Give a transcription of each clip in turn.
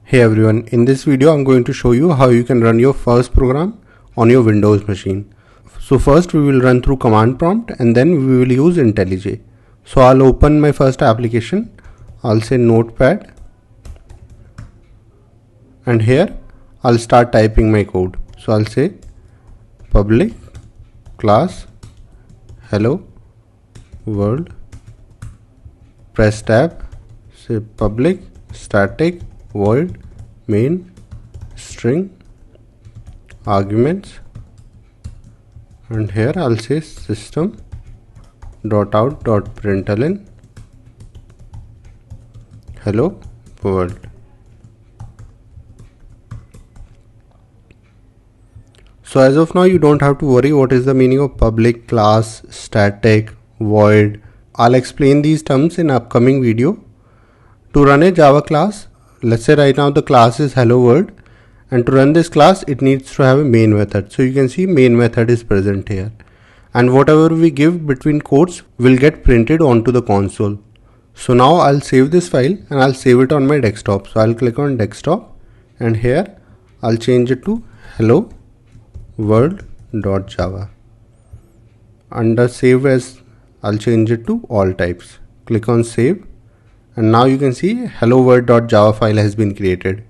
Hey everyone, in this video I'm going to show you how you can run your first program on your Windows machine. So first we will run through command prompt and then we will use IntelliJ. So I'll open my first application. I'll say Notepad and here I'll start typing my code. So I'll say public class hello world, press tab, say public static void main string arguments, and here I'll say System.out.println hello world. So as of now you don't have to worry what is the meaning of public, class, static, void. I'll explain these terms in upcoming video. To run a Java class, let's say right now the class is hello world, and to run this class it needs to have a main method. So you can see main method is present here, and whatever we give between quotes will get printed onto the console. So now I'll save this file and I'll save it on my desktop. So I'll click on desktop and here I'll change it to hello world.java. Under save as, I'll change it to all types. Click on save and now you can see hello world.java file has been created.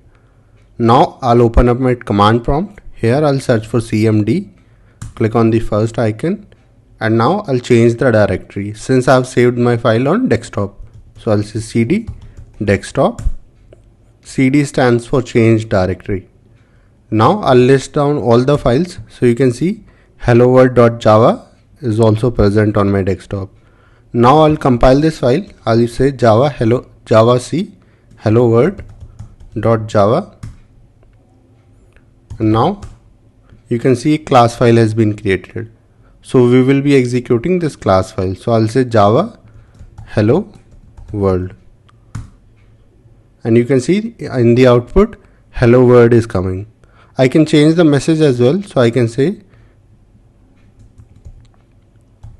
Now I'll open up my command prompt. Here I'll search for cmd, click on the first icon, and now I'll change the directory since I've saved my file on desktop. So I'll say cd desktop. cd stands for change directory. Now I'll list down all the files. So you can see hello world.java is also present on my desktop. Now I'll compile this file. I'll say java c hello world.java, and now you can see class file has been created. So we will be executing this class file. So I'll say java hello world, and you can see in the output hello world is coming. I can change the message as well. So I can say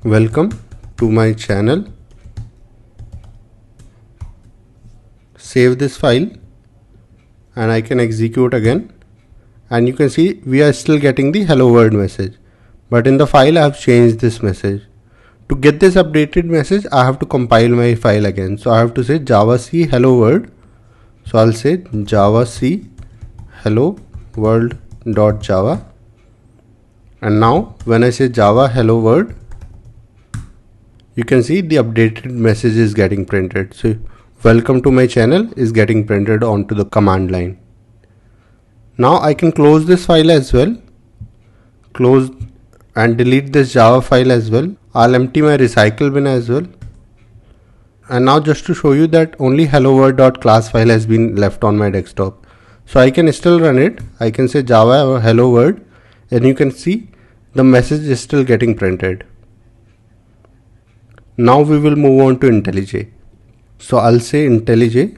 welcome to my channel. Save this file and I can execute again, and you can see we are still getting the hello world message, but in the file I have changed this message. To get this updated message I have to compile my file again. So I have to say java c hello world. So I'll say java c hello world.java, and now when I say java hello world, you can see the updated message is getting printed. So welcome to my channel is getting printed onto the command line. Now I can close this file as well, close and delete this Java file as well. I'll empty my recycle bin as well. And now just to show you that only hello world.class file has been left on my desktop. So I can still run it. I can say java or hello world, and you can see the message is still getting printed. Now we will move on to IntelliJ. So I'll say IntelliJ.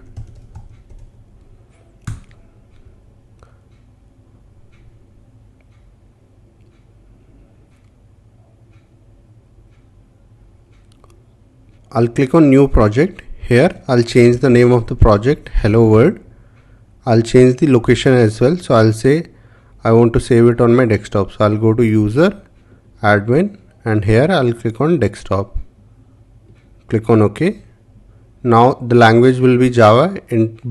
I'll click on new project. Here I'll change the name of the project hello world. I'll change the location as well. So I'll say I want to save it on my desktop. So I'll go to user, admin, and here I'll click on desktop. Click on OK. Now the language will be Java,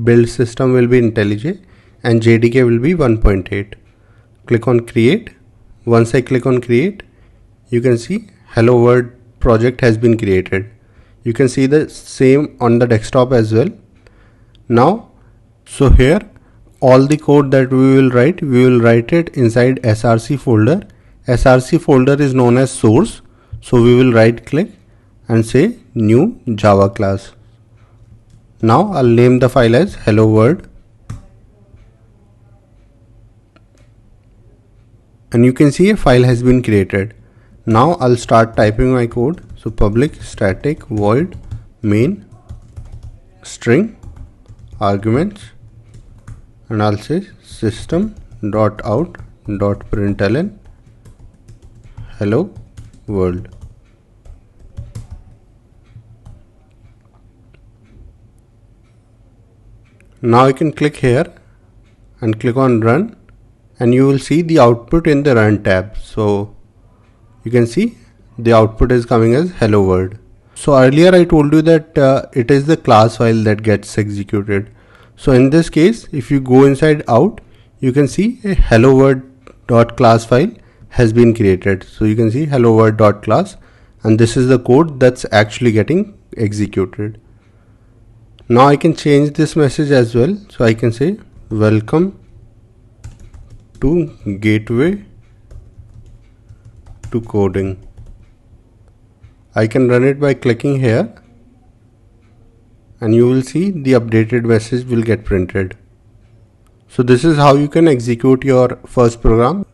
build system will be IntelliJ, and JDK will be 1.8. Click on create. Once I click on create, you can see hello world project has been created. You can see the same on the desktop as well. Now, so here all the code that we will write it inside src folder. Src folder is known as source. So we will right click and say new Java class. Now I'll name the file as hello world, and you can see a file has been created. Now I'll start typing my code. So public static void main string arguments, and I'll say System.out.println hello world. Now I can click here and click on run, and you will see the output in the run tab. So you can see the output is coming as hello world. So earlier I told you that it is the class file that gets executed. So in this case, if you go inside out, you can see a hello world.class file has been created. So you can see hello world.class, and this is the code that's actually getting executed. Now I can change this message as well. So I can say welcome to gateway to coding. I can run it by clicking here, and you will see the updated message will get printed. So this is how you can execute your first program